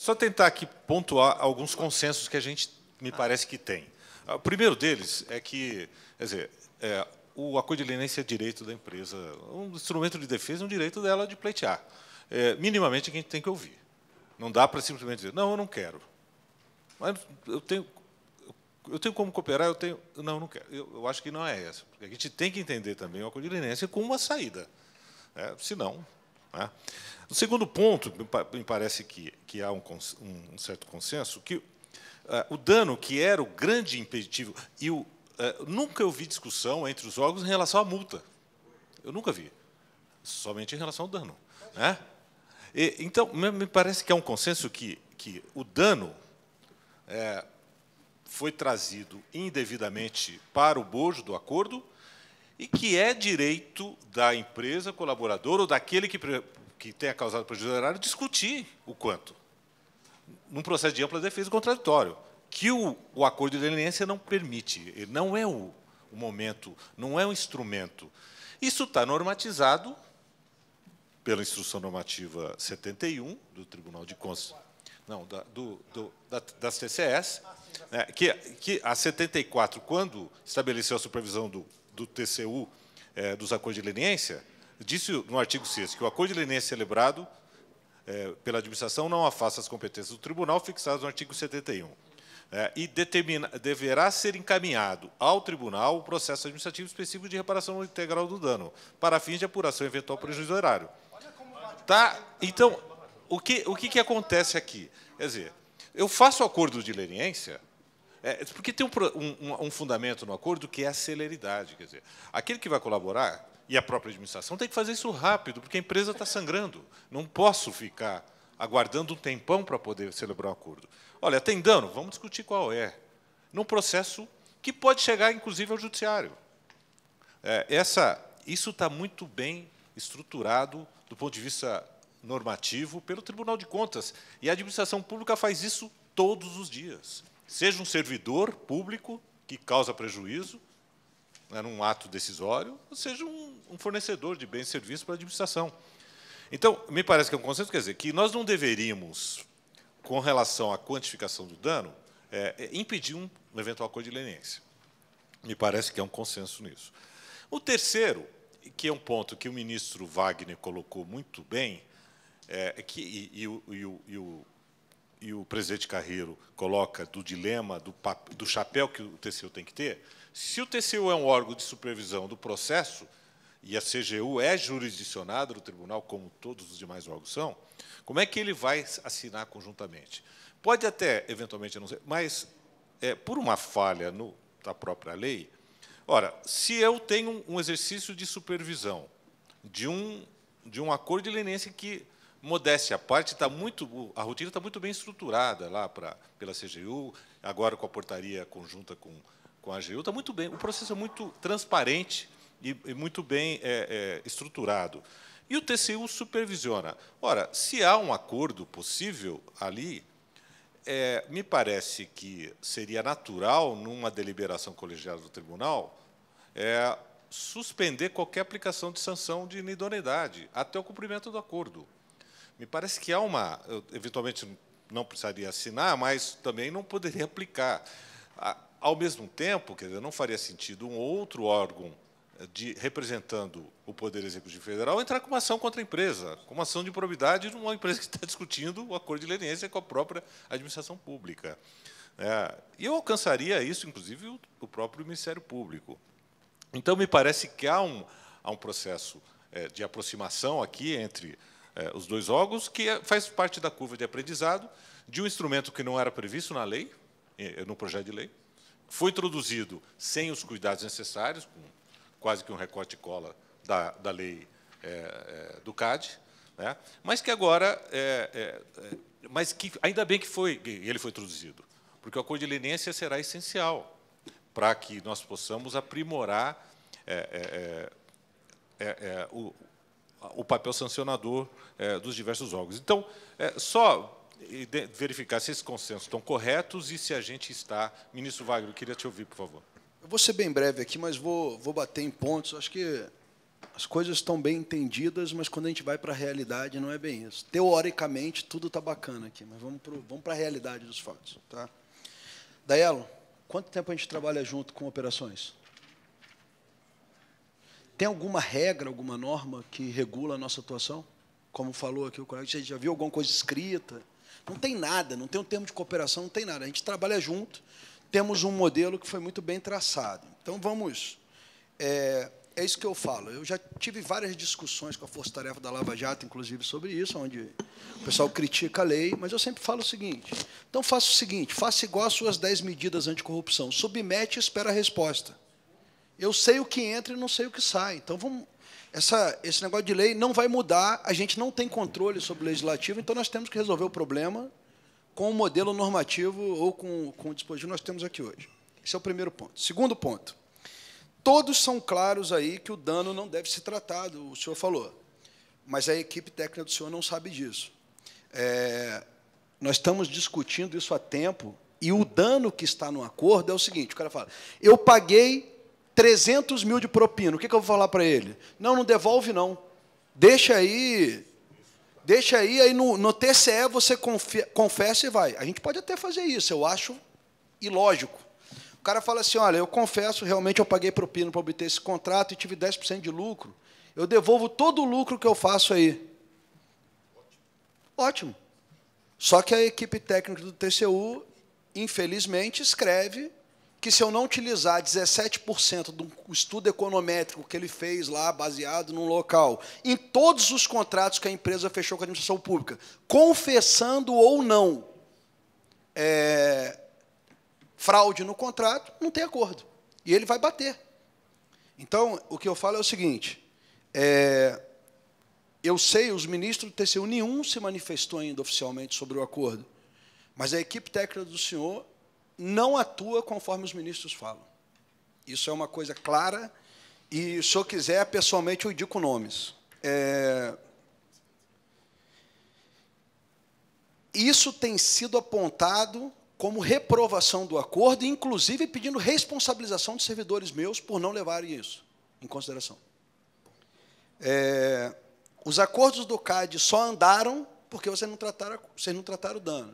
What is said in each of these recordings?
Só tentar aqui pontuar alguns consensos que a gente me parece que tem. O primeiro deles é que, quer dizer, o acordo de leniência é direito da empresa, um instrumento de defesa, um direito dela de pleitear. Minimamente, a gente tem que ouvir. Não dá para simplesmente dizer, não, eu não quero. Mas eu tenho como cooperar, não, eu não quero. Eu acho que não é essa. Porque a gente tem que entender também o acordo de leniência como uma saída. Senão... O segundo ponto, me parece que há um certo consenso, que o dano, que era o grande impeditivo, e nunca eu vi discussão entre os órgãos em relação à multa. Eu nunca vi. Somente em relação ao dano. Então, me parece que é um consenso que o dano foi trazido indevidamente para o bojo do acordo e que é direito da empresa colaboradora ou daquele que tenha causado prejuízo erário discutir o quanto, num processo de ampla defesa contraditório, que o acordo de leniência não permite. Ele não é o momento, não é um instrumento. Isso está normatizado pela Instrução Normativa 71 do Tribunal de Contas, não, das TCS, que a 74, quando estabeleceu a supervisão do TCU, dos acordos de leniência, disse no artigo 6º que o acordo de leniência celebrado pela administração não afasta as competências do tribunal fixadas no artigo 71. E deverá ser encaminhado ao tribunal o processo administrativo específico de reparação integral do dano, para fins de apuração eventual prejuízo erário. Então, o que acontece aqui? Quer dizer, eu faço o acordo de leniência, porque tem um fundamento no acordo que é a celeridade. Quer dizer, aquele que vai colaborar, e a própria administração, tem que fazer isso rápido, porque a empresa está sangrando. Não posso ficar aguardando um tempão para poder celebrar um acordo. Olha, tem dano? Vamos discutir qual é. Num processo que pode chegar, inclusive, ao judiciário. Isso está muito bem estruturado do ponto de vista normativo pelo Tribunal de Contas. E a administração pública faz isso todos os dias. Seja um servidor público que causa prejuízo, num ato decisório, ou seja um fornecedor de bens e serviços para a administração. Então, me parece que é um consenso, quer dizer, que nós não deveríamos, com relação à quantificação do dano, impedir um eventual acordo de leniência. Me parece que é um consenso nisso. O terceiro, que é um ponto que o ministro Wagner colocou muito bem, e o presidente Carreiro coloca do dilema, do chapéu que o TCU tem que ter. Se o TCU é um órgão de supervisão do processo, e a CGU é jurisdicionada do tribunal, como todos os demais órgãos são, como é que ele vai assinar conjuntamente? Pode até, eventualmente, não ser, mas, por uma falha da própria lei, ora, se eu tenho um exercício de supervisão de um acordo de leniência que, modéstia à parte, a rotina está muito bem estruturada lá pela CGU, agora com a portaria conjunta com a AGU, está muito bem. O processo é muito transparente e muito bem estruturado. E o TCU supervisiona. Ora, se há um acordo possível ali, me parece que seria natural, numa deliberação colegiada do tribunal, suspender qualquer aplicação de sanção de inidoneidade até o cumprimento do acordo. Me parece que há eventualmente não precisaria assinar, mas também não poderia aplicar. Ao mesmo tempo, quer dizer, não faria sentido um outro órgão representando o Poder Executivo Federal entrar com uma ação contra a empresa, com uma ação de improbidade numa empresa que está discutindo o acordo de leniência com a própria administração pública. E eu alcançaria isso, inclusive, o próprio Ministério Público. Então, me parece que há um processo de aproximação aqui entre os dois órgãos, que faz parte da curva de aprendizado de um instrumento que não era previsto na lei, no projeto de lei, foi introduzido sem os cuidados necessários, com quase que um recorte e cola da lei do CAD, mas que agora, mas que ainda bem que ele foi introduzido, porque o acordo de leniência será essencial para que nós possamos aprimorar o papel sancionador dos diversos órgãos. Então, só verificar se esses consensos estão corretos e se a gente está... Ministro Wagner, eu queria te ouvir, por favor. Eu vou ser bem breve aqui, mas vou bater em pontos. Acho que As coisas estão bem entendidas, mas quando a gente vai para a realidade, não é bem isso. Teoricamente, tudo está bacana aqui, mas vamos para a realidade dos fatos. Tá? Daielo, quanto tempo a gente trabalha junto com operações? Tem alguma regra, alguma norma que regula a nossa atuação? Como falou aqui o colega, você já viu alguma coisa escrita? Não tem nada, não tem um termo de cooperação, não tem nada. A gente trabalha junto, temos um modelo que foi muito bem traçado. Então, vamos... É isso que eu falo. Eu já tive várias discussões com a Força Tarefa da Lava Jato, inclusive, sobre isso, onde o pessoal critica a lei, mas eu sempre falo o seguinte, então faça o seguinte, faça igual às suas 10 medidas anticorrupção, submete e espera a resposta. Eu sei o que entra e não sei o que sai. Então, esse negócio de lei não vai mudar, a gente não tem controle sobre o legislativo, então nós temos que resolver o problema com o modelo normativo ou com o dispositivo que nós temos aqui hoje. Esse é o primeiro ponto. Segundo ponto, todos são claros aí que o dano não deve ser tratado, o senhor falou, mas a equipe técnica do senhor não sabe disso. Nós estamos discutindo isso há tempo, e o dano que está no acordo é o seguinte, o cara fala, eu paguei 300 mil de propina, o que eu vou falar para ele? Não, não devolve, não. Deixa aí no TCE você confessa e vai. A gente pode até fazer isso, eu acho ilógico. O cara fala assim, olha, eu confesso, realmente eu paguei propina para obter esse contrato e tive 10% de lucro, eu devolvo todo o lucro que eu faço aí. Ótimo. Só que a equipe técnica do TCU, infelizmente, escreve que se eu não utilizar 17% do estudo econométrico que ele fez lá, baseado num local, em todos os contratos que a empresa fechou com a administração pública, confessando ou não fraude no contrato, não tem acordo. E ele vai bater. Então, o que eu falo é o seguinte, eu sei, os ministros do TCU, nenhum se manifestou ainda oficialmente sobre o acordo, mas a equipe técnica do senhor não atua conforme os ministros falam. Isso é uma coisa clara, e, se o senhor quiser, pessoalmente, eu indico nomes. Isso tem sido apontado como reprovação do acordo, inclusive pedindo responsabilização de servidores meus por não levarem isso em consideração. Os acordos do CAD só andaram porque vocês não trataram o dano.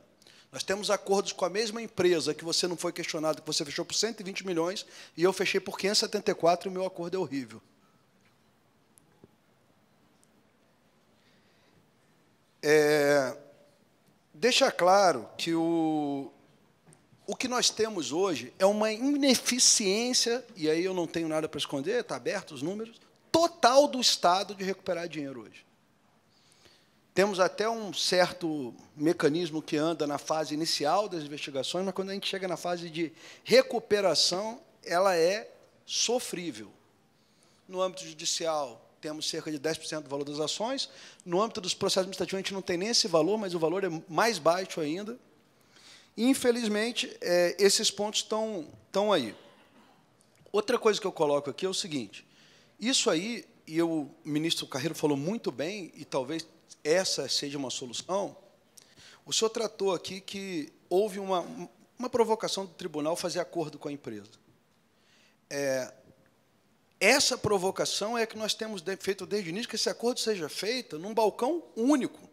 Nós temos acordos com a mesma empresa que você não foi questionado, que você fechou por 120 milhões, e eu fechei por 574, e o meu acordo é horrível. Deixa claro que o que nós temos hoje é uma ineficiência, e aí eu não tenho nada para esconder, está aberto os números, total do Estado de recuperar dinheiro hoje. Temos até um certo mecanismo que anda na fase inicial das investigações, mas, quando a gente chega na fase de recuperação, ela é sofrível. No âmbito judicial, temos cerca de 10% do valor das ações. No âmbito dos processos administrativos, a gente não tem nem esse valor, mas o valor é mais baixo ainda. Infelizmente, esses pontos estão aí. Outra coisa que eu coloco aqui é o seguinte, isso aí, e o ministro Carreiro falou muito bem, e talvez essa seja uma solução, o senhor tratou aqui que houve uma provocação do tribunal fazer acordo com a empresa. Essa provocação é que nós temos feito desde o início, que esse acordo seja feito num balcão único.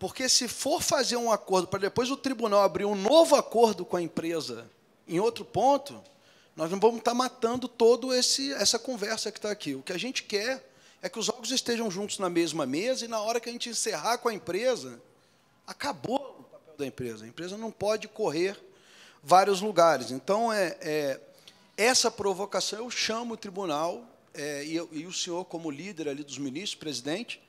Porque, se for fazer um acordo para depois o tribunal abrir um novo acordo com a empresa em outro ponto, nós não vamos estar matando toda essa conversa que está aqui. O que a gente quer é que os órgãos estejam juntos na mesma mesa, e, na hora que a gente encerrar com a empresa, acabou o papel da empresa. A empresa não pode correr vários lugares. Então, essa provocação, eu chamo o tribunal, e o senhor, como líder ali dos ministros, presidente,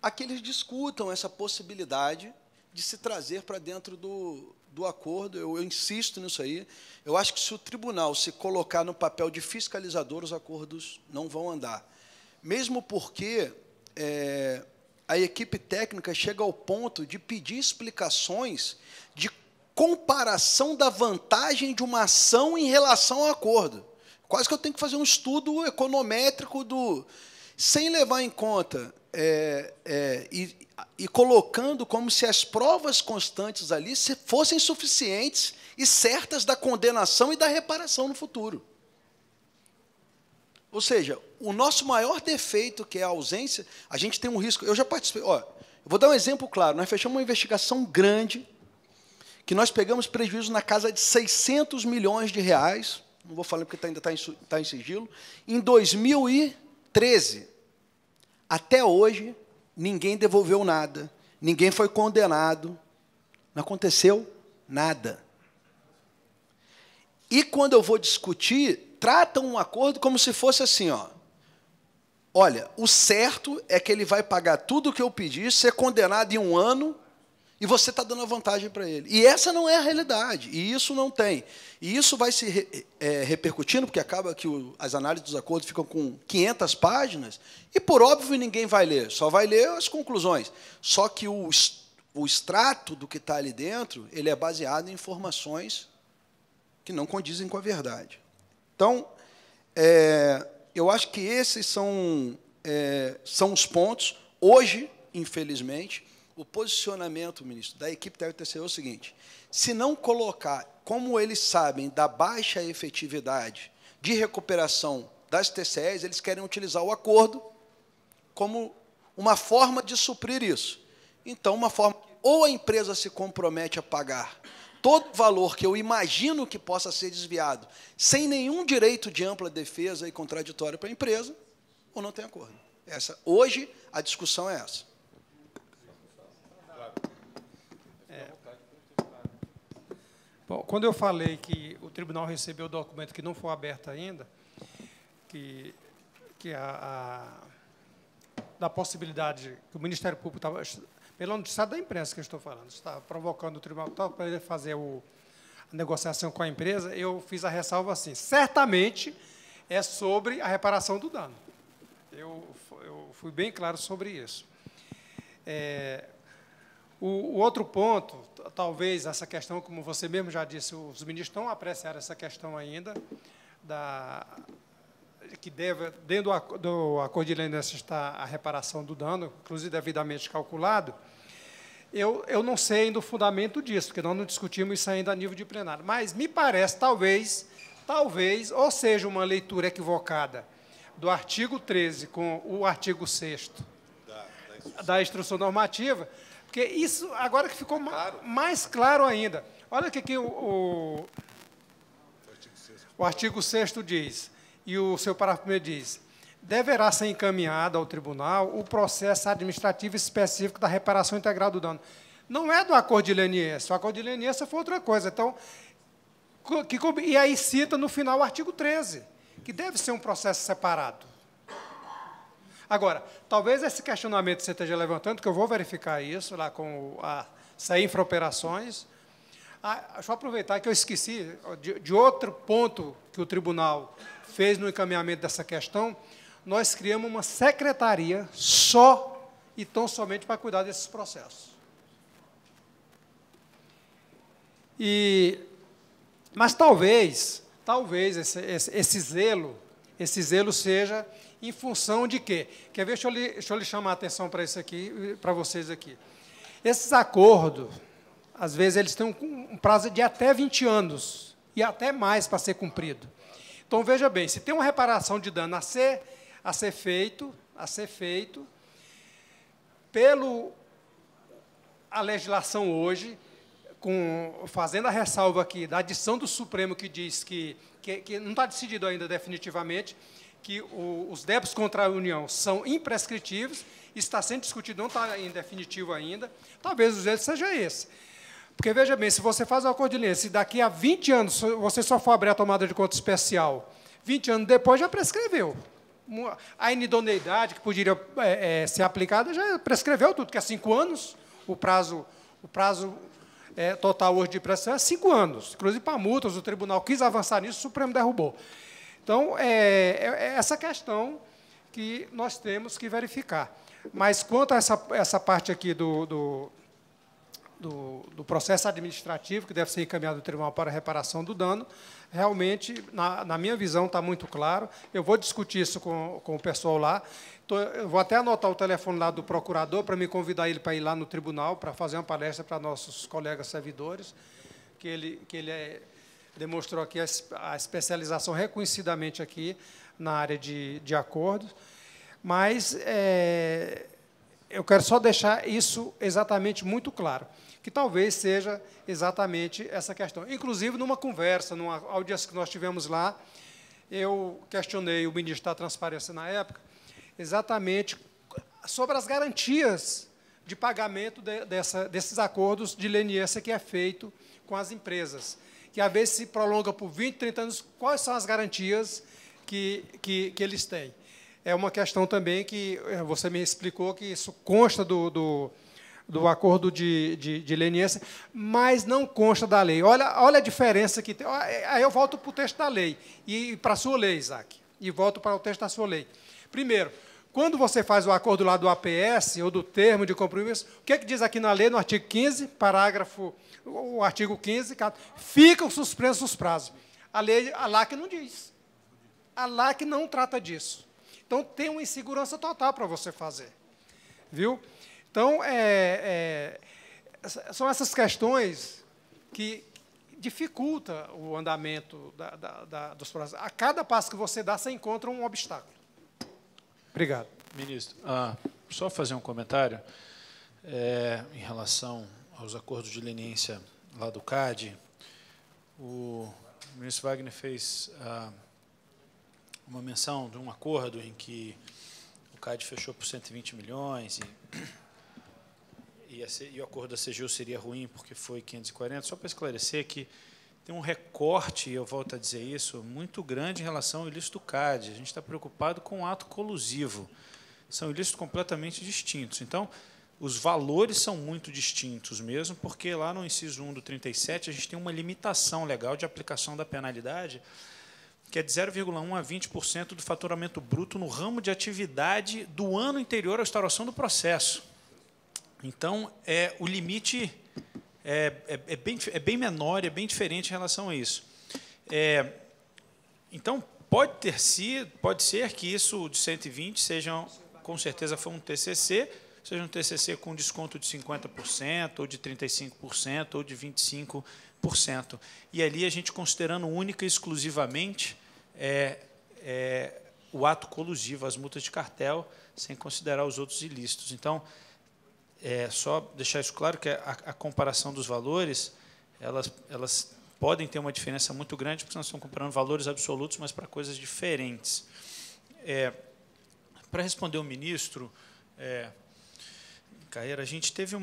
a que eles discutam essa possibilidade de se trazer para dentro do acordo. Eu insisto nisso aí. Eu acho que, se o tribunal se colocar no papel de fiscalizador, os acordos não vão andar. Mesmo porque a equipe técnica chega ao ponto de pedir explicações de comparação da vantagem de uma ação em relação ao acordo. Quase que eu tenho que fazer um estudo econométrico sem levar em conta e colocando como se as provas constantes ali fossem suficientes e certas da condenação e da reparação no futuro. Ou seja, o nosso maior defeito, que é a ausência, a gente tem um risco. Eu já participei. Ó, eu vou dar um exemplo claro. Nós fechamos uma investigação grande, que nós pegamos prejuízo na casa de 600 milhões de reais, não vou falar porque ainda está em sigilo, em 2013. Até hoje, ninguém devolveu nada, ninguém foi condenado, não aconteceu nada. E, quando eu vou discutir, tratam um acordo como se fosse assim, ó. Olha, o certo é que ele vai pagar tudo o que eu pedi, ser condenado em 1 ano, e você está dando a vantagem para ele. E essa não é a realidade, e isso não tem. E isso vai se repercutindo, porque acaba que as análises dos acordos ficam com 500 páginas, e, por óbvio, ninguém vai ler, só vai ler as conclusões. Só que o extrato do que está ali dentro, ele é baseado em informações que não condizem com a verdade. Então, eu acho que esses são os pontos. Hoje, infelizmente, o posicionamento, ministro, da equipe deve ter sido o seguinte: se não colocar, como eles sabem, da baixa efetividade de recuperação das TCEs, eles querem utilizar o acordo como uma forma de suprir isso. Então, uma forma, ou a empresa se compromete a pagar todo o valor que eu imagino que possa ser desviado, sem nenhum direito de ampla defesa e contraditório para a empresa, ou não tem acordo. Hoje, a discussão é essa. Bom, quando eu falei que o tribunal recebeu o documento que não foi aberto ainda, da possibilidade que o Ministério Público estava, pela notícia da imprensa que eu estou falando, está provocando o tribunal para ele fazer a negociação com a empresa, eu fiz a ressalva assim: certamente é sobre a reparação do dano. Eu fui bem claro sobre isso. O outro ponto, talvez essa questão, como você mesmo já disse, os ministros não apreciaram essa questão ainda, que deve, dentro do acordo de leniência está a reparação do dano, inclusive devidamente calculado. Eu não sei ainda o fundamento disso, porque nós não discutimos isso ainda a nível de plenário, mas me parece, talvez, ou seja, uma leitura equivocada do artigo 13 com o artigo 6º da instrução normativa, porque isso, agora que ficou mais claro ainda. Olha o que o artigo 6º diz, e o seu parágrafo 1º diz: deverá ser encaminhado ao tribunal o processo administrativo específico da reparação integral do dano. Não é do acordo de leniência, o acordo de leniência foi outra coisa. Então, e aí cita no final o artigo 13, que deve ser um processo separado. Agora, talvez esse questionamento que você esteja levantando, que eu vou verificar isso lá com a Infraoperações. Deixa eu aproveitar que eu esqueci de outro ponto que o tribunal fez no encaminhamento dessa questão. Nós criamos uma secretaria só e tão somente para cuidar desses processos. Mas talvez esse zelo seja em função de quê? Quer ver? Deixa eu lhe chamar a atenção para isso aqui, para vocês aqui. Esses acordos, às vezes, eles têm um prazo de até 20 anos, e até mais para ser cumprido. Então, veja bem, se tem uma reparação de dano a ser feito, a legislação hoje, fazendo a ressalva aqui da adição do Supremo, que diz que não está decidido ainda definitivamente, que os débitos contra a União são imprescritíveis, está sendo discutido, não está em definitivo ainda, talvez o jeito seja esse. Porque, veja bem, se você faz um acordo de leniência, se daqui a 20 anos você só for abrir a tomada de conta especial, 20 anos depois já prescreveu. A inidoneidade que poderia ser aplicada já prescreveu tudo, que é 5 anos, o prazo total hoje de prescrição é 5 anos. Inclusive, para multas, o tribunal quis avançar nisso, o Supremo derrubou. Então, é essa questão que nós temos que verificar. Mas, quanto a essa parte aqui do processo administrativo, que deve ser encaminhado do tribunal para a reparação do dano, realmente, na minha visão, está muito claro. Eu vou discutir isso com o pessoal lá. Eu vou até anotar o telefone lá do procurador para me convidar ele para ir lá no tribunal para fazer uma palestra para nossos colegas servidores, que ele demonstrou aqui a especialização reconhecidamente aqui na área de acordos, mas eu quero só deixar isso exatamente muito claro, que talvez seja exatamente essa questão. Inclusive, numa conversa, numa audiência que nós tivemos lá, eu questionei o ministro da Transparência na época, exatamente sobre as garantias de pagamento desses acordos de leniência que é feito com as empresas, que às vezes se prolonga por 20, 30 anos. Quais são as garantias que eles têm? É uma questão também que você me explicou que isso consta do acordo de leniência, mas não consta da lei. Olha a diferença que tem. Aí eu volto para o texto da lei, e para a sua lei, Isaac, e volto para o texto da sua lei. Primeiro, quando você faz o acordo lá do APS, ou do termo de compromisso, o que é que diz aqui na lei, no artigo 15, parágrafo, o artigo 15, ficam suspensos os prazos. A lei, a LAC não diz. A LAC não trata disso. Então, tem uma insegurança total para você fazer. Viu? Então, são essas questões que dificultam o andamento dos processos. A cada passo que você dá, você encontra um obstáculo. Obrigado. Ministro, só fazer um comentário em relação aos acordos de leniência lá do CAD. O ministro Wagner fez uma menção de um acordo em que o CAD fechou por 120 milhões e o acordo da CGU seria ruim porque foi 540. Só para esclarecer que tem um recorte, e eu volto a dizer isso, muito grande em relação ao ilícito CAD. A gente está preocupado com o ato colusivo. São ilícitos completamente distintos. Então, os valores são muito distintos mesmo, porque lá no inciso 1 do 37, a gente tem uma limitação legal de aplicação da penalidade, que é de 0,1% a 20% do faturamento bruto no ramo de atividade do ano anterior à instauração do processo. Então, o limite é bem menor, é bem diferente em relação a isso. Então, pode ser que isso de 120 seja, com certeza, foi um TCC, seja um TCC com desconto de 50%, ou de 35%, ou de 25%. E ali a gente considerando única e exclusivamente o ato colusivo, as multas de cartel, sem considerar os outros ilícitos. Então, só deixar isso claro, que a comparação dos valores, elas podem ter uma diferença muito grande, porque nós estamos comparando valores absolutos, mas para coisas diferentes. Para responder o ministro, Carreira, a gente teve,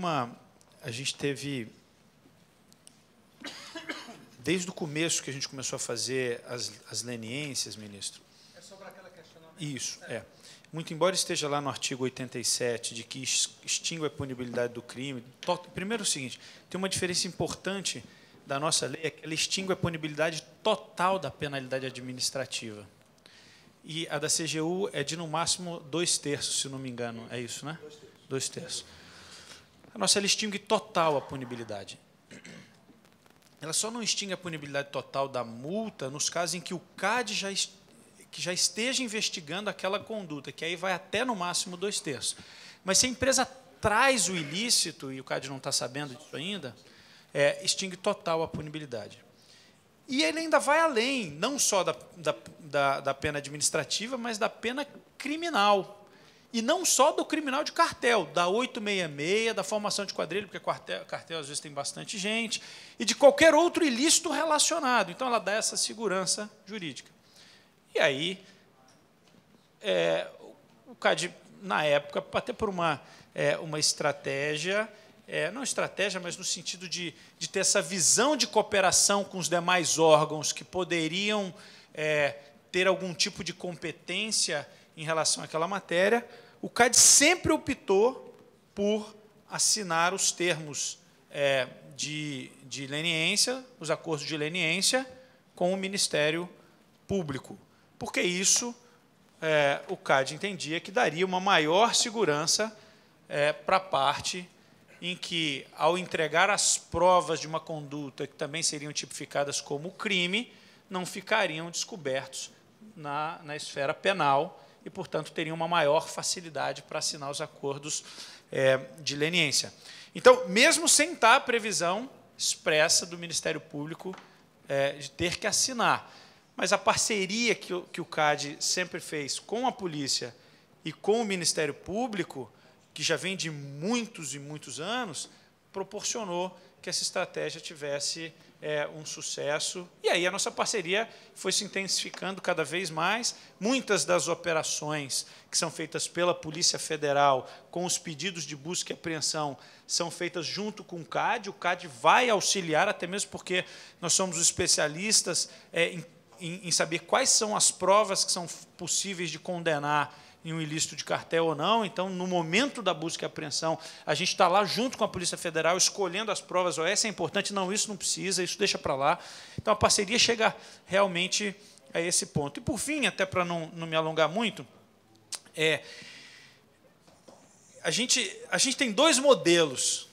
desde o começo que a gente começou a fazer as leniências, ministro. É sobre aquela questionamento? Isso, Muito embora esteja lá no artigo 87, de que extingue a punibilidade do crime, primeiro é o seguinte, tem uma diferença importante da nossa lei, é que ela extingue a punibilidade total da penalidade administrativa. E a da CGU é de, no máximo, 2/3, se não me engano. É isso, né? 2/3. A nossa lei extingue total a punibilidade. Ela só não extingue a punibilidade total da multa nos casos em que o CAD já esteja investigando aquela conduta, que aí vai até, no máximo, 2/3. Mas se a empresa traz o ilícito, e o CAD não está sabendo disso ainda, extingue total a punibilidade. E ele ainda vai além, não só da pena administrativa, mas da pena criminal. E não só do criminal de cartel, da 866, da formação de quadrilha, porque cartel às vezes tem bastante gente, e de qualquer outro ilícito relacionado. Então, ela dá essa segurança jurídica. E aí, o CAD, na época, até por uma estratégia, não estratégia, mas no sentido de ter essa visão de cooperação com os demais órgãos que poderiam ter algum tipo de competência em relação àquela matéria, o CAD sempre optou por assinar os termos de leniência, os acordos de leniência, com o Ministério Público, porque isso o CAD entendia que daria uma maior segurança para a parte em que, ao entregar as provas de uma conduta que também seriam tipificadas como crime, não ficariam descobertos na esfera penal e, portanto, teriam uma maior facilidade para assinar os acordos de leniência. Então, mesmo sem estar a previsão expressa do Ministério Público de ter que assinar. Mas a parceria que o CAD sempre fez com a polícia e com o Ministério Público, que já vem de muitos e muitos anos, proporcionou que essa estratégia tivesse um sucesso. E aí a nossa parceria foi se intensificando cada vez mais. Muitas das operações que são feitas pela Polícia Federal, com os pedidos de busca e apreensão, são feitas junto com o CAD. O CAD vai auxiliar, até mesmo porque nós somos os especialistas em saber quais são as provas que são possíveis de condenar em um ilícito de cartel ou não. Então, no momento da busca e apreensão, a gente está lá junto com a Polícia Federal, escolhendo as provas. Essa é importante, não, isso não precisa, isso deixa para lá. Então, a parceria chega realmente a esse ponto. E, por fim, até para não me alongar muito, a gente tem dois modelos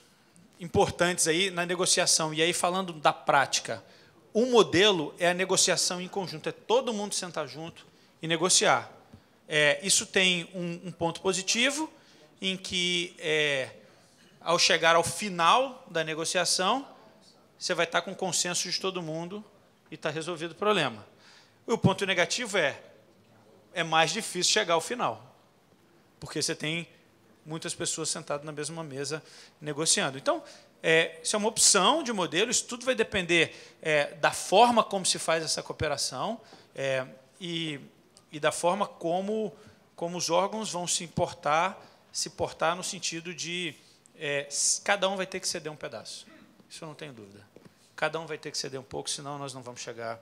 importantes aí na negociação, e aí falando da prática. Um modelo é a negociação em conjunto, é todo mundo sentar junto e negociar. Isso tem um ponto positivo, em que, ao chegar ao final da negociação, você vai estar com consenso de todo mundo e está resolvido o problema. O ponto negativo é mais difícil chegar ao final, porque você tem muitas pessoas sentadas na mesma mesa negociando. Então, isso é uma opção de modelo, isso tudo vai depender da forma como se faz essa cooperação e da forma como os órgãos vão se portar no sentido de cada um vai ter que ceder um pedaço. Isso eu não tenho dúvida. Cada um vai ter que ceder um pouco, senão nós não vamos chegar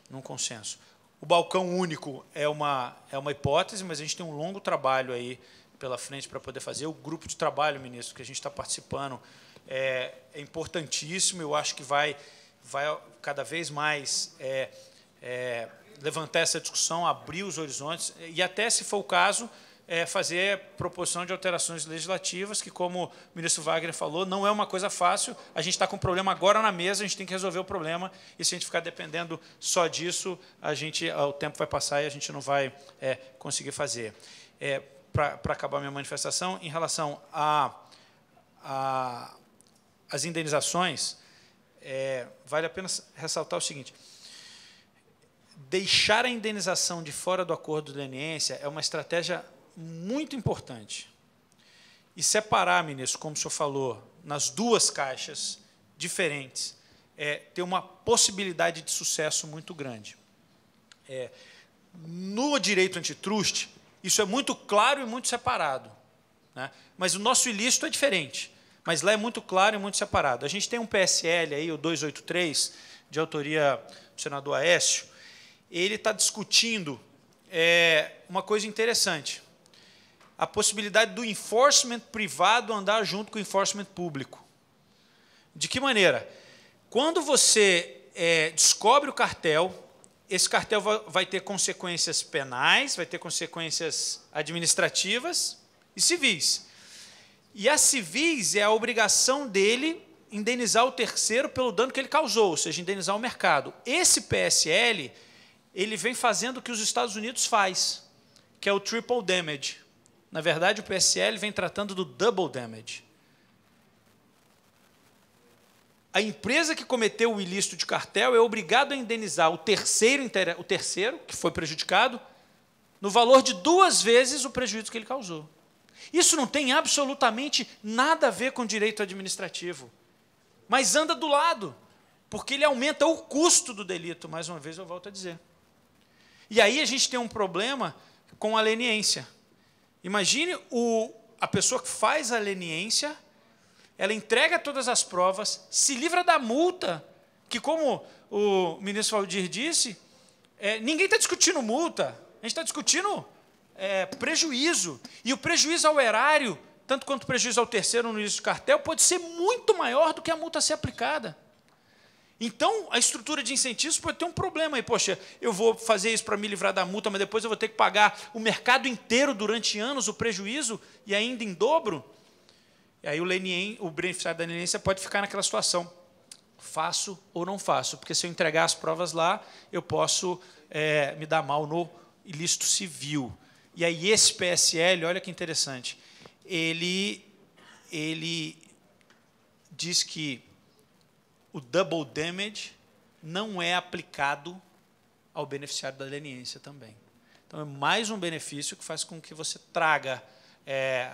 num consenso. O balcão único é uma hipótese, mas a gente tem um longo trabalho aí pela frente para poder fazer. O grupo de trabalho, ministro, que a gente está participando, é importantíssimo. Eu acho que vai cada vez mais levantar essa discussão, abrir os horizontes e até, se for o caso, fazer proposição de alterações legislativas, que, como o ministro Wagner falou, não é uma coisa fácil. A gente está com um problema agora na mesa, a gente tem que resolver o problema, e se a gente ficar dependendo só disso, o tempo vai passar e a gente não vai conseguir fazer. Para acabar minha manifestação, em relação às indenizações, vale a pena ressaltar o seguinte: deixar a indenização de fora do acordo de leniência é uma estratégia muito importante. E separar, ministro, como o senhor falou, nas duas caixas diferentes, ter uma possibilidade de sucesso muito grande. No direito antitruste, isso é muito claro e muito separado, né? Mas o nosso ilícito é diferente, mas lá é muito claro e muito separado. A gente tem um PSL, aí, o 283, de autoria do senador Aécio. Ele está discutindo uma coisa interessante: a possibilidade do enforcement privado andar junto com o enforcement público. De que maneira? Quando você descobre o cartel, esse cartel vai ter consequências penais, vai ter consequências administrativas e civis. E as civis é a obrigação dele indenizar o terceiro pelo dano que ele causou, ou seja, indenizar o mercado. Esse PSL, ele vem fazendo o que os Estados Unidos faz, que é o triple damage. Na verdade, o PSL vem tratando do double damage. A empresa que cometeu o ilícito de cartel é obrigada a indenizar o terceiro, que foi prejudicado, no valor de 2 vezes o prejuízo que ele causou. Isso não tem absolutamente nada a ver com direito administrativo, mas anda do lado, porque ele aumenta o custo do delito, mais uma vez eu volto a dizer. E aí a gente tem um problema com a leniência. Imagine a pessoa que faz a leniência, ela entrega todas as provas, se livra da multa, que, como o ministro Valdir disse, ninguém está discutindo multa, a gente está discutindo prejuízo. E o prejuízo ao erário, tanto quanto o prejuízo ao terceiro no ilícito de cartel, pode ser muito maior do que a multa a ser aplicada. Então, a estrutura de incentivos pode ter um problema aí. Poxa, eu vou fazer isso para me livrar da multa, mas depois eu vou ter que pagar o mercado inteiro durante anos o prejuízo e ainda em dobro. E aí o beneficiário da leniência pode ficar naquela situação: faço ou não faço? Porque se eu entregar as provas lá, eu posso me dar mal no ilícito civil. E aí esse PSL, olha que interessante, ele diz que o double damage não é aplicado ao beneficiário da leniência também. Então, é mais um benefício que faz com que você traga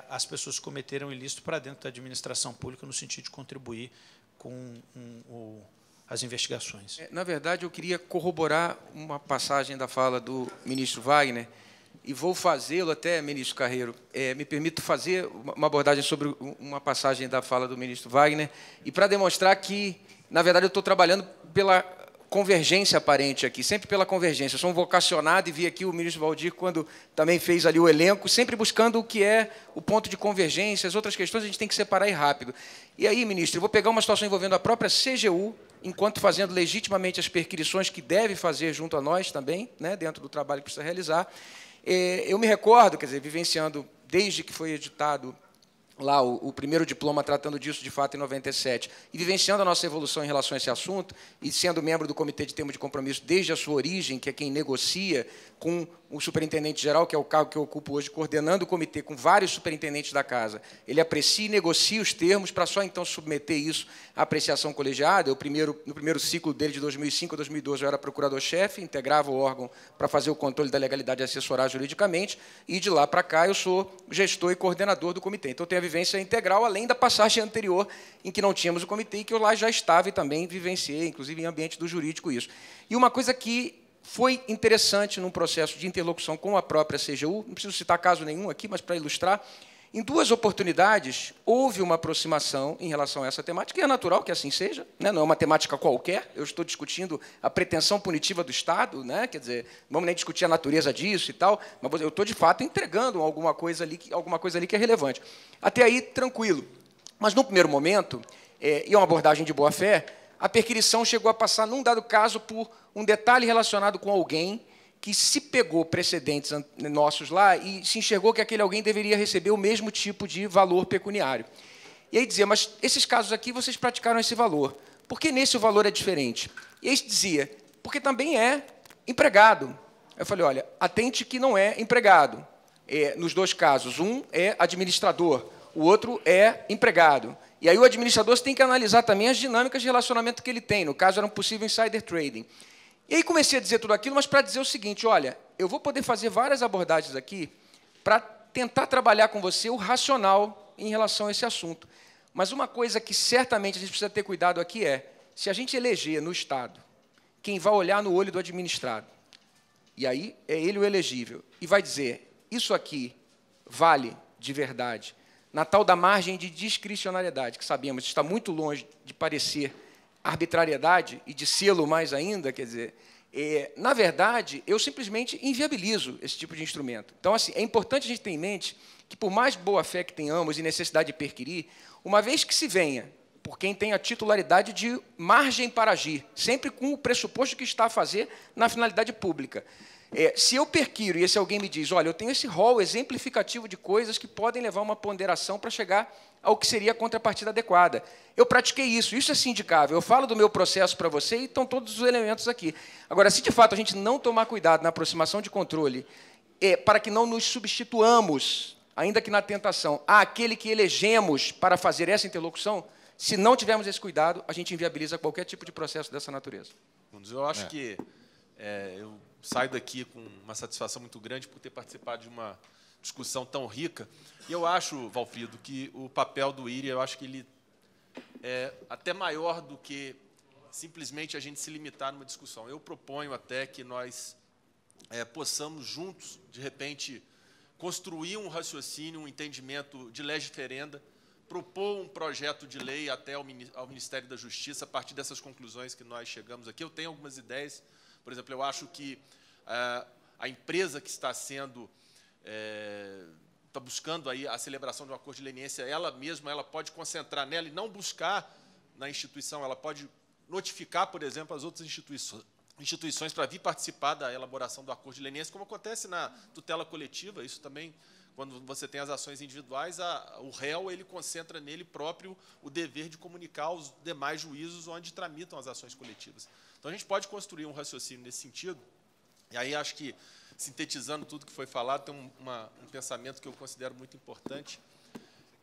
as pessoas que cometeram ilícito para dentro da administração pública, no sentido de contribuir com as investigações. Na verdade, eu queria corroborar uma passagem da fala do ministro Wagner, e vou fazê-lo até, ministro Carreiro, me permito fazer uma abordagem sobre uma passagem da fala do ministro Wagner, e para demonstrar que, na verdade, eu estou trabalhando pela convergência aparente aqui, sempre pela convergência. Eu sou um vocacionado e vi aqui o ministro Valdir, quando também fez ali o elenco, sempre buscando o que é o ponto de convergência, as outras questões a gente tem que separar e rápido. E aí, ministro, eu vou pegar uma situação envolvendo a própria CGU, enquanto fazendo legitimamente as perquisições que deve fazer junto a nós também, né, dentro do trabalho que precisa realizar. Eu me recordo, quer dizer, vivenciando desde que foi editado lá o primeiro diploma tratando disso, de fato, em 97, e vivenciando a nossa evolução em relação a esse assunto, e sendo membro do Comitê de Termos de Compromisso desde a sua origem, que é quem negocia com o superintendente-geral, que é o cargo que eu ocupo hoje, coordenando o comitê com vários superintendentes da Casa. Ele aprecia e negocia os termos para só, então, submeter isso à apreciação colegiada. No primeiro ciclo dele, de 2005 a 2012, eu era procurador-chefe, integrava o órgão para fazer o controle da legalidade e assessorar juridicamente, e, de lá para cá, eu sou gestor e coordenador do comitê. Então, eu tenho a vivência integral, além da passagem anterior, em que não tínhamos o comitê, e que eu lá já estava e também vivenciei, inclusive em ambiente do jurídico, isso. E uma coisa que foi interessante num processo de interlocução com a própria CGU, não preciso citar caso nenhum aqui, mas para ilustrar, em duas oportunidades houve uma aproximação em relação a essa temática, e é natural que assim seja, né? Não é uma temática qualquer, eu estou discutindo a pretensão punitiva do Estado, né? Quer dizer, não vamos nem discutir a natureza disso e tal, mas eu estou, de fato, entregando alguma coisa ali que é relevante. Até aí, tranquilo. Mas, no primeiro momento, e é uma abordagem de boa-fé, a perquisição chegou a passar, num dado caso, por um detalhe relacionado com alguém que se pegou precedentes nossos lá e se enxergou que aquele alguém deveria receber o mesmo tipo de valor pecuniário. E aí dizia, mas esses casos aqui vocês praticaram esse valor. Por que nesse o valor é diferente? E aí dizia, porque também é empregado. Eu falei, olha, atente que não é empregado. Nos dois casos, um é administrador, o outro é empregado. E aí o administrador tem que analisar também as dinâmicas de relacionamento que ele tem. No caso, era um possível insider trading. E aí comecei a dizer tudo aquilo, mas para dizer o seguinte, olha, eu vou poder fazer várias abordagens aqui para tentar trabalhar com você o racional em relação a esse assunto. Mas uma coisa que certamente a gente precisa ter cuidado aqui é, se a gente eleger no Estado quem vai olhar no olho do administrado, e aí é ele o elegível, e vai dizer, isso aqui vale de verdade, na tal da margem de discricionariedade, que sabemos está muito longe de parecer arbitrariedade e de sê-lo mais ainda, quer dizer, na verdade, eu simplesmente inviabilizo esse tipo de instrumento. Então, assim, é importante a gente ter em mente que, por mais boa-fé que tenhamos e necessidade de perquirir, uma vez que se venha por quem tem a titularidade de margem para agir, sempre com o pressuposto que está a fazer na finalidade pública. Se eu perquiro e esse alguém me diz, olha, eu tenho esse rol exemplificativo de coisas que podem levar uma ponderação para chegar ao que seria a contrapartida adequada. Eu pratiquei isso é sindicável. Eu falo do meu processo para você e estão todos os elementos aqui. Agora, se de fato a gente não tomar cuidado na aproximação de controle, para que não nos substituamos, ainda que na tentação, àquele que elegemos para fazer essa interlocução, se não tivermos esse cuidado, a gente inviabiliza qualquer tipo de processo dessa natureza. Eu acho que eu saio daqui com uma satisfação muito grande por ter participado de uma discussão tão rica. E eu acho, Valfrido, que o papel do IRI, eu acho que ele é até maior do que simplesmente a gente se limitar numa discussão. Eu proponho até que nós possamos juntos, de repente, construir um raciocínio, um entendimento de legis ferenda, propor um projeto de lei até ao Ministério da Justiça, a partir dessas conclusões que nós chegamos aqui. Eu tenho algumas ideias. Por exemplo, eu acho que a empresa que está buscando aí a celebração de um acordo de leniência, ela mesma pode concentrar nela e não buscar na instituição, ela pode notificar, por exemplo, as outras instituições para vir participar da elaboração do acordo de leniência, como acontece na tutela coletiva. Isso também, quando você tem as ações individuais, o réu ele concentra nele próprio o dever de comunicar aos demais juízos onde tramitam as ações coletivas. Então, a gente pode construir um raciocínio nesse sentido, e aí acho que, sintetizando tudo que foi falado, tem um pensamento que eu considero muito importante,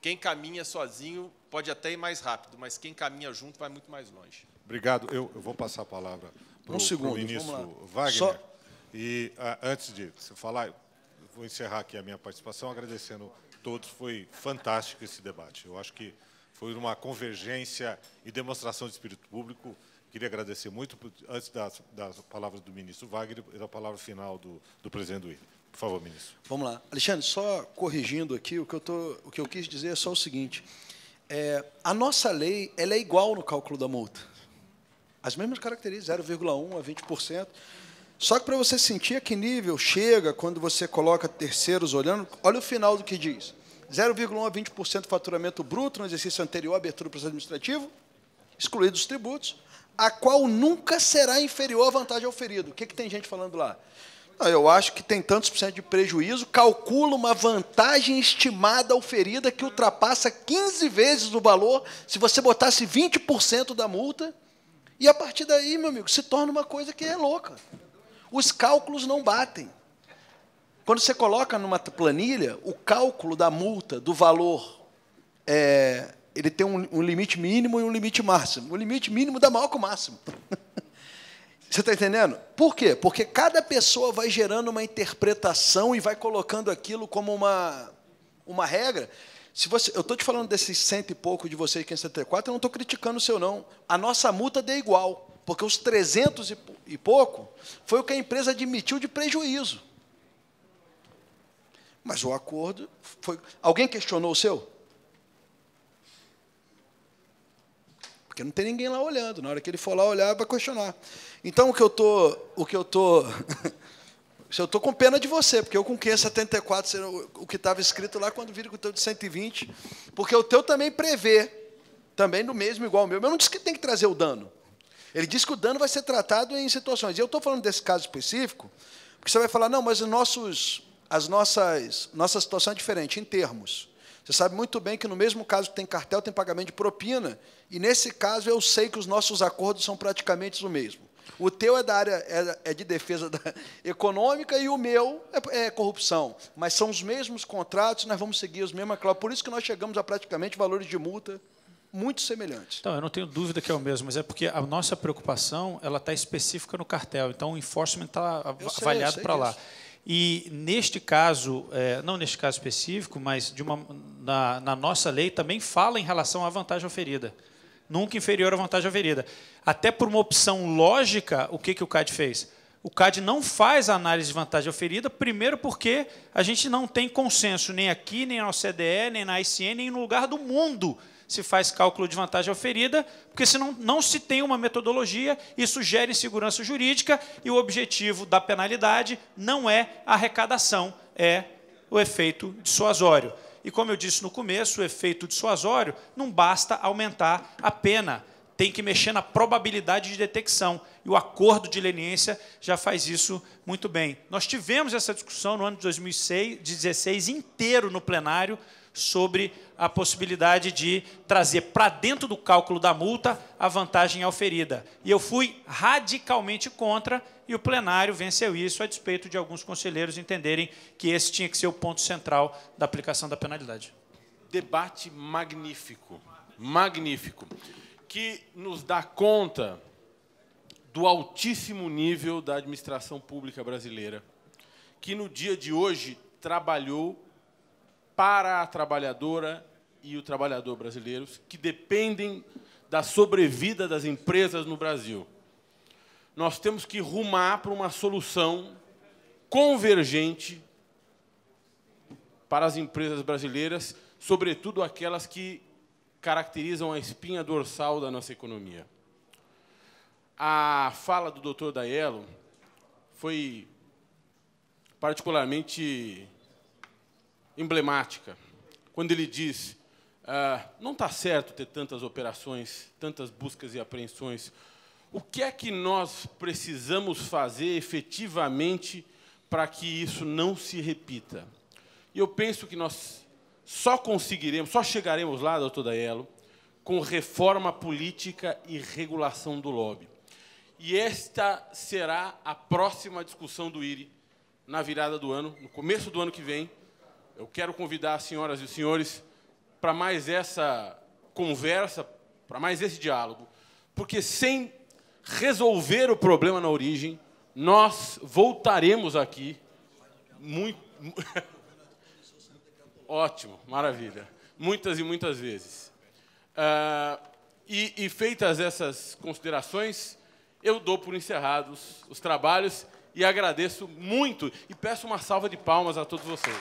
Quem caminha sozinho pode até ir mais rápido, mas quem caminha junto vai muito mais longe. Obrigado. Eu vou passar a palavra para o ministro Wagner. E, antes de você falar, eu vou encerrar aqui a minha participação agradecendo a todos. Foi fantástico esse debate. Eu acho que foi uma convergência e demonstração de espírito público. Queria agradecer muito, antes das palavras do ministro Wagner, e da palavra final do presidente do IRI. Por favor, ministro. Vamos lá. Alexandre, só corrigindo aqui, o que eu quis dizer é só o seguinte. A nossa lei ela é igual no cálculo da multa. As mesmas características, 0,1% a 20%. Só que para você sentir a que nível chega quando você coloca terceiros olhando, olha o final do que diz. 0,1% a 20% do faturamento bruto no exercício anterior à abertura do processo administrativo, excluídos os tributos, a qual nunca será inferior à vantagem oferida. O que tem gente falando lá? Não, eu acho que tem tantos por cento de prejuízo, calcula uma vantagem estimada oferida que ultrapassa 15 vezes o valor se você botasse 20% da multa, e a partir daí, meu amigo, se torna uma coisa que é louca. Os cálculos não batem. Quando você coloca numa planilha, o cálculo da multa, do valor, ele tem um limite mínimo e um limite máximo. O limite mínimo dá maior que o máximo. Você está entendendo? Por quê? Porque cada pessoa vai gerando uma interpretação e vai colocando aquilo como uma regra. Eu estou te falando desses 100 e pouco de vocês, 574, eu não estou criticando o seu, não. A nossa multa deu igual, porque os 300 e pouco foi o que a empresa admitiu de prejuízo. Mas o acordo foi... Alguém questionou o seu? Porque não tem ninguém lá olhando. Na hora que ele for lá olhar, vai questionar. Então, eu estou com pena de você, porque eu com 574, o que estava escrito lá, quando vira com o teu de 120, porque o teu também prevê, também no mesmo, igual ao meu, mas não diz que tem que trazer o dano. Ele diz que o dano vai ser tratado em situações. E eu estou falando desse caso específico, porque você vai falar, não, mas nossa situação é diferente, em termos. Você sabe muito bem que no mesmo caso que tem cartel, tem pagamento de propina, e nesse caso eu sei que os nossos acordos são praticamente o mesmo. O teu é da área de defesa econômica e o meu é corrupção. Mas são os mesmos contratos, nós vamos seguir as mesmas cláusulas. Por isso que nós chegamos a praticamente valores de multa muito semelhantes. Então, eu não tenho dúvida que é o mesmo, mas é porque a nossa preocupação ela está específica no cartel. Então, o enforcement está avaliado para lá. E, neste caso, não neste caso específico, mas na nossa lei também fala em relação à vantagem oferida. Nunca inferior à vantagem oferida. Até por uma opção lógica, o que o CAD fez? O CAD não faz a análise de vantagem oferida, primeiro porque a gente não tem consenso nem aqui, nem na OCDE, nem na ICN, nem no lugar do mundo se faz cálculo de vantagem oferida, porque senão não se tem uma metodologia, isso gera insegurança jurídica e o objetivo da penalidade não é a arrecadação, é o efeito dissuasório. E, como eu disse no começo, o efeito dissuasório não basta aumentar a pena, tem que mexer na probabilidade de detecção. E o acordo de leniência já faz isso muito bem. Nós tivemos essa discussão no ano de 2016 inteiro no plenário sobre a possibilidade de trazer para dentro do cálculo da multa a vantagem oferida. E eu fui radicalmente contra, e o plenário venceu isso, a despeito de alguns conselheiros entenderem que esse tinha que ser o ponto central da aplicação da penalidade. Debate magnífico, magnífico, que nos dá conta do altíssimo nível da administração pública brasileira, que no dia de hoje trabalhou para a trabalhadora e o trabalhador brasileiros, que dependem da sobrevida das empresas no Brasil. Nós temos que rumar para uma solução convergente para as empresas brasileiras, sobretudo aquelas que caracterizam a espinha dorsal da nossa economia. A fala do doutor Daello foi particularmente emblemática, quando ele diz não está certo ter tantas operações, tantas buscas e apreensões. O que é que nós precisamos fazer efetivamente para que isso não se repita? E eu penso que nós só chegaremos lá, doutor Daello, com reforma política e regulação do lobby. E esta será a próxima discussão do IRI na virada do ano, no começo do ano que vem. Eu quero convidar as senhoras e os senhores para mais essa conversa, para mais esse diálogo, porque sem resolver o problema na origem, nós voltaremos aqui muito... Ótimo, maravilha. Muitas e muitas vezes. E feitas essas considerações, eu dou por encerrados os trabalhos e agradeço muito e peço uma salva de palmas a todos vocês.